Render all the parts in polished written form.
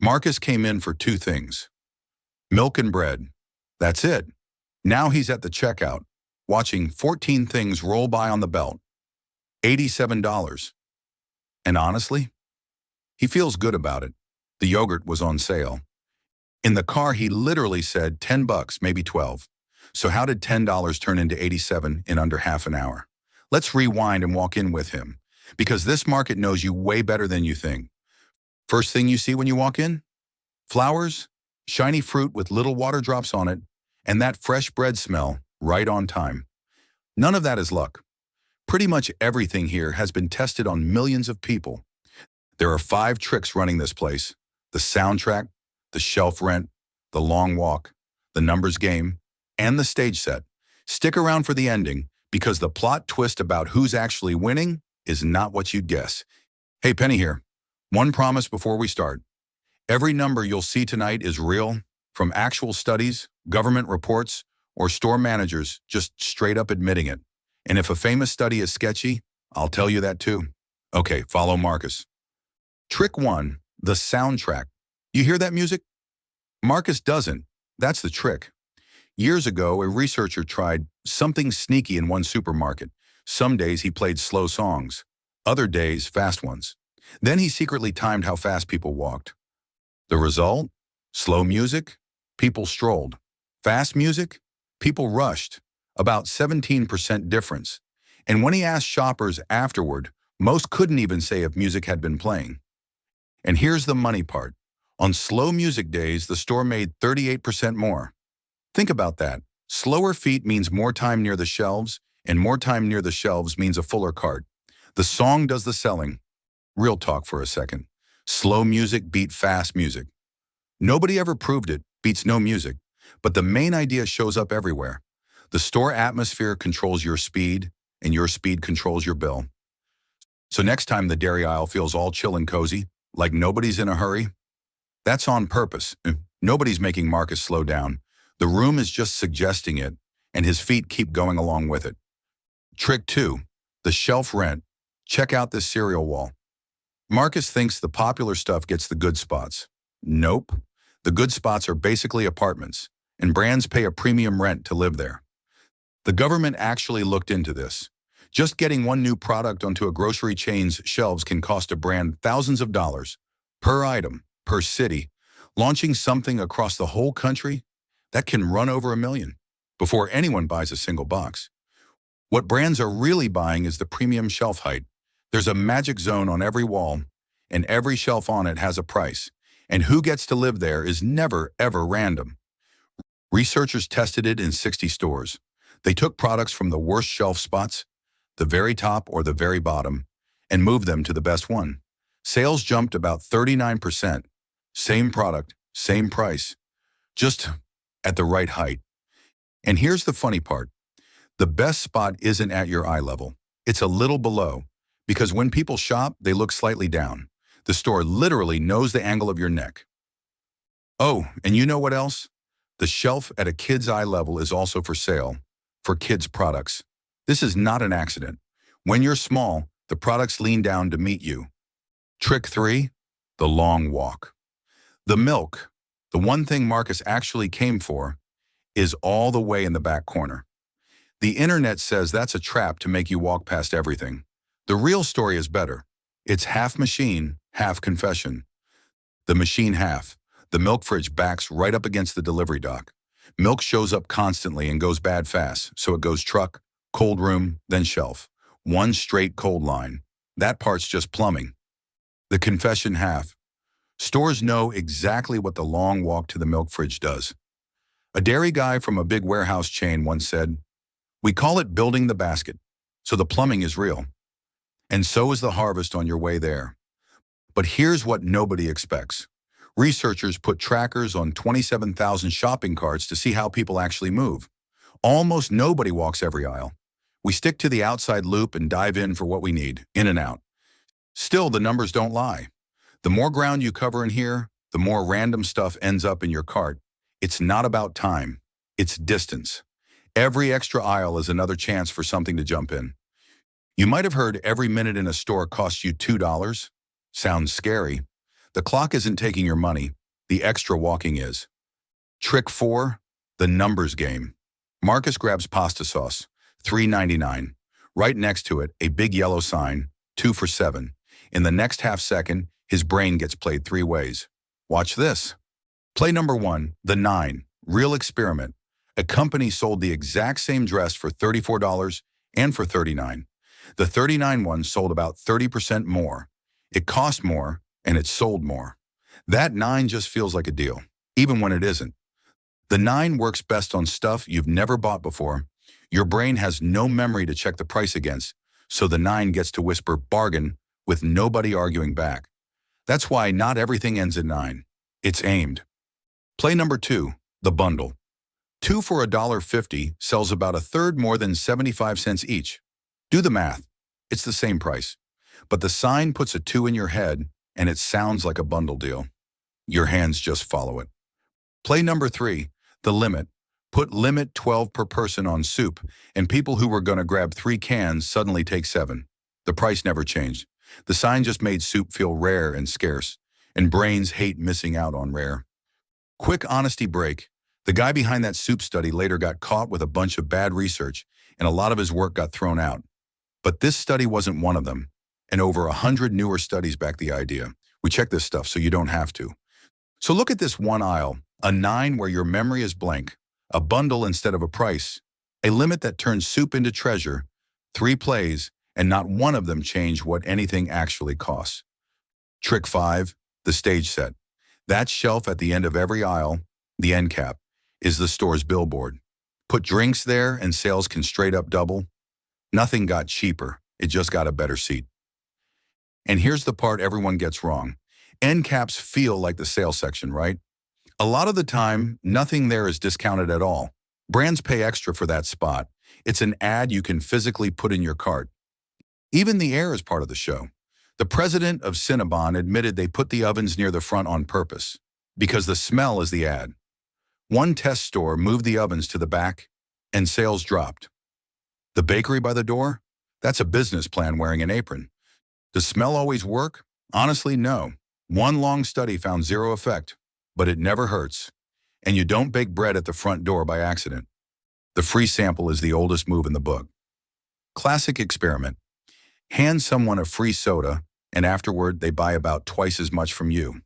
Marcus came in for two things: milk and bread. That's it. Now he's at the checkout, watching 14 things roll by on the belt. $87. And honestly, he feels good about it. The yogurt was on sale. In the car, he literally said 10 bucks, maybe 12. So how did $10 turn into 87 in under half an hour? Let's rewind and walk in with him, because this market knows you way better than you think. First thing you see when you walk in? Flowers, shiny fruit with little water drops on it, and that fresh bread smell right on time. None of that is luck. Pretty much everything here has been tested on millions of people. There are 5 tricks running this place: the soundtrack, the shelf rent, the long walk, the numbers game, and the stage set. Stick around for the ending, because the plot twist about who's actually winning is not what you'd guess. Hey, Penny here. One promise before we start. Every number you'll see tonight is real, from actual studies, government reports, or store managers just straight up admitting it. And if a famous study is sketchy, I'll tell you that too. Okay, follow Marcus. Trick 1, the soundtrack. You hear that music? Marcus doesn't. That's the trick. Years ago, a researcher tried something sneaky in one supermarket. Some days he played slow songs, other days fast ones. Then he secretly timed how fast people walked. The result? Slow music, people strolled. Fast music, people rushed. About 17% difference. And when he asked shoppers afterward, most couldn't even say if music had been playing. And here's the money part. On slow music days, the store made 38% more. Think about that. Slower feet means more time near the shelves, and more time near the shelves means a fuller cart. The song does the selling. Real talk for a second. Slow music beat fast music. Nobody ever proved it beats no music, but the main idea shows up everywhere. The store atmosphere controls your speed, and your speed controls your bill. So next time the dairy aisle feels all chill and cozy, like nobody's in a hurry, that's on purpose. Nobody's making Marcus slow down. The room is just suggesting it, and his feet keep going along with it. Trick 2, the shelf rent. Check out this cereal wall. Marcus thinks the popular stuff gets the good spots. Nope. The good spots are basically apartments, and brands pay a premium rent to live there. The government actually looked into this. Just getting one new product onto a grocery chain's shelves can cost a brand thousands of dollars per item, per city. Launching something across the whole country, that can run over $1 million before anyone buys a single box. What brands are really buying is the premium shelf height. There's a magic zone on every wall, and every shelf on it has a price. And who gets to live there is never, ever random. Researchers tested it in 60 stores. They took products from the worst shelf spots, the very top or the very bottom, and moved them to the best one. Sales jumped about 39%. Same product, same price, just at the right height. And here's the funny part. The best spot isn't at your eye level. It's a little below, because when people shop, they look slightly down. The store literally knows the angle of your neck. Oh, and you know what else? The shelf at a kid's eye level is also for sale, for kids' products. This is not an accident. When you're small, the products lean down to meet you. Trick 3, the long walk. The milk, the one thing Marcus actually came for, is all the way in the back corner. The internet says that's a trap to make you walk past everything. The real story is better. It's half machine, half confession. The machine half. The milk fridge backs right up against the delivery dock. Milk shows up constantly and goes bad fast, so it goes truck, cold room, then shelf. One straight cold line. That part's just plumbing. The confession half. Stores know exactly what the long walk to the milk fridge does. A dairy guy from a big warehouse chain once said, "We call it building the basket, so the plumbing is real. And so is the harvest on your way there." But here's what nobody expects. Researchers put trackers on 27,000 shopping carts to see how people actually move. Almost nobody walks every aisle. We stick to the outside loop and dive in for what we need, in and out. Still, the numbers don't lie. The more ground you cover in here, the more random stuff ends up in your cart. It's not about time, it's distance. Every extra aisle is another chance for something to jump in. You might have heard every minute in a store costs you $2. Sounds scary. The clock isn't taking your money, the extra walking is. Trick 4, the numbers game. Marcus grabs pasta sauce, $3.99. Right next to it, a big yellow sign, 2 for 7. In the next half second, his brain gets played 3 ways. Watch this. Play number 1, the 9, real experiment. A company sold the exact same dress for $34 and for $39. The $39 one sold about 30% more. It cost more and it sold more. That 9 just feels like a deal, even when it isn't. The 9 works best on stuff you've never bought before. Your brain has no memory to check the price against, so the 9 gets to whisper bargain with nobody arguing back. That's why not everything ends at 9. It's aimed. Play number 2, the bundle. 2 for $1.50 sells about a third more than 75 cents each. Do the math. It's the same price. But the sign puts a 2 in your head, and it sounds like a bundle deal. Your hands just follow it. Play number 3, the limit. Put limit 12 per person on soup, and people who were going to grab 3 cans suddenly take 7. The price never changed. The sign just made soup feel rare and scarce, and brains hate missing out on rare. Quick honesty break. The guy behind that soup study later got caught with a bunch of bad research, and a lot of his work got thrown out. But this study wasn't one of them, and over 100 newer studies back the idea. We check this stuff so you don't have to. So look at this one aisle, a 9 where your memory is blank, a bundle instead of a price, a limit that turns soup into treasure, 3 plays, and not one of them change what anything actually costs. Trick 5, the stage set. That shelf at the end of every aisle, the end cap, is the store's billboard. Put drinks there and sales can straight up double. Nothing got cheaper, it just got a better seat. And here's the part everyone gets wrong. End caps feel like the sales section, right? A lot of the time, nothing there is discounted at all. Brands pay extra for that spot. It's an ad you can physically put in your cart. Even the air is part of the show. The president of Cinnabon admitted they put the ovens near the front on purpose, because the smell is the ad. One test store moved the ovens to the back, and sales dropped. The bakery by the door? That's a business plan wearing an apron. Does smell always work? Honestly, no. One long study found 0 effect, but it never hurts. And you don't bake bread at the front door by accident. The free sample is the oldest move in the book. Classic experiment. Hand someone a free soda, and afterward they buy about twice as much from you.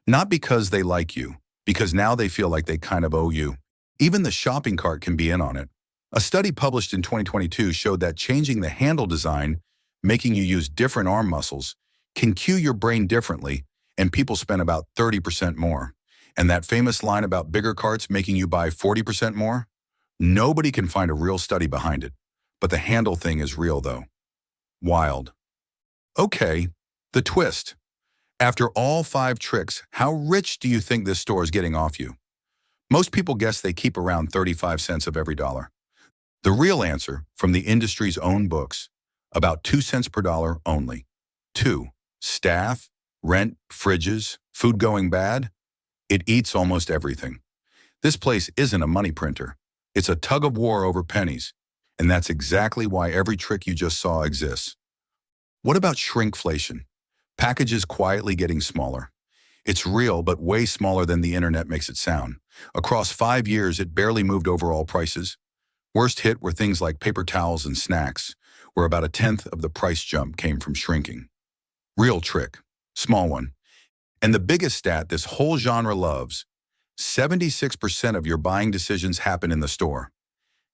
Not because they like you, because now they feel like they kind of owe you. Even the shopping cart can be in on it. A study published in 2022 showed that changing the handle design, making you use different arm muscles, can cue your brain differently, and people spend about 30% more. And that famous line about bigger carts making you buy 40% more? Nobody can find a real study behind it. But the handle thing is real, though. Wild. Okay, the twist. After all 5 tricks, how rich do you think this store is getting off you? Most people guess they keep around 35 cents of every dollar. The real answer, from the industry's own books, about 2 cents per dollar only. 2. Staff, rent, fridges, food going bad? It eats almost everything. This place isn't a money printer. It's a tug of war over pennies. And that's exactly why every trick you just saw exists. What about shrinkflation? Packages quietly getting smaller. It's real, but way smaller than the internet makes it sound. Across 5 years, it barely moved overall prices. Worst hit were things like paper towels and snacks, where about 1/10 of the price jump came from shrinking. Real trick. Small one. And the biggest stat this whole genre loves, 76% of your buying decisions happen in the store.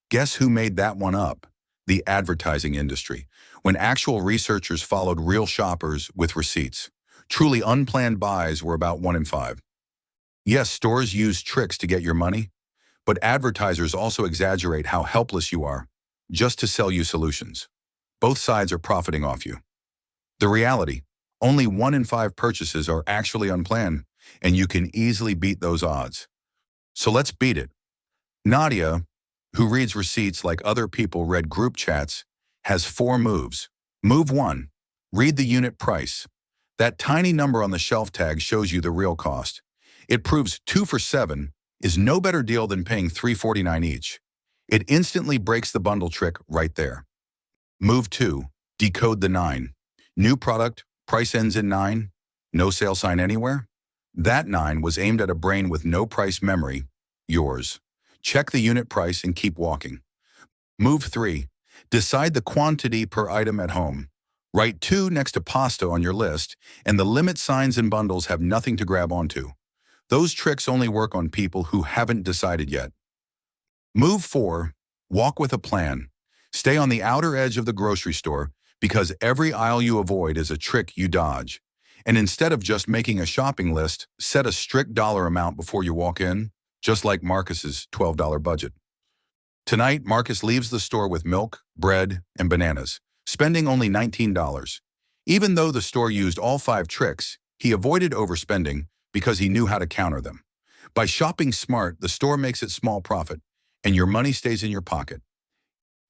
Guess who made that one up? The advertising industry, when actual researchers followed real shoppers with receipts. Truly unplanned buys were about 1 in 5. Yes, stores use tricks to get your money, but advertisers also exaggerate how helpless you are, just to sell you solutions. Both sides are profiting off you. The reality, only 1 in 5 purchases are actually unplanned, and you can easily beat those odds. So let's beat it. Nadia, who reads receipts like other people read group chats, has 4 moves. Move 1, read the unit price. That tiny number on the shelf tag shows you the real cost. It proves 2 for 7 is no better deal than paying $3.49 each. It instantly breaks the bundle trick right there. Move 2, decode the 9. New product, price ends in 9. No sale sign anywhere? That 9 was aimed at a brain with no price memory, yours. Check the unit price and keep walking. Move 3. Decide the quantity per item at home. Write 2 next to pasta on your list, and the limit signs and bundles have nothing to grab onto. Those tricks only work on people who haven't decided yet. Move 4. Walk with a plan. Stay on the outer edge of the grocery store because every aisle you avoid is a trick you dodge. And instead of just making a shopping list, set a strict dollar amount before you walk in, just like Marcus's $12 budget. Tonight, Marcus leaves the store with milk, bread, and bananas, spending only $19. Even though the store used all 5 tricks, he avoided overspending because he knew how to counter them. By shopping smart, the store makes its small profit, and your money stays in your pocket.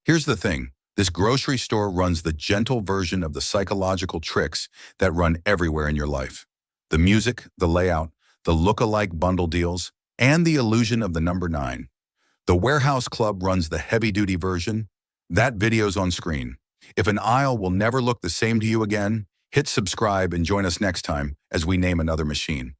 Here's the thing. This grocery store runs the gentle version of the psychological tricks that run everywhere in your life. The music, the layout, the look-alike bundle deals, and the illusion of the number 9. The Warehouse Club runs the heavy-duty version. That video's on screen. If an aisle will never look the same to you again, hit subscribe and join us next time as we name another machine.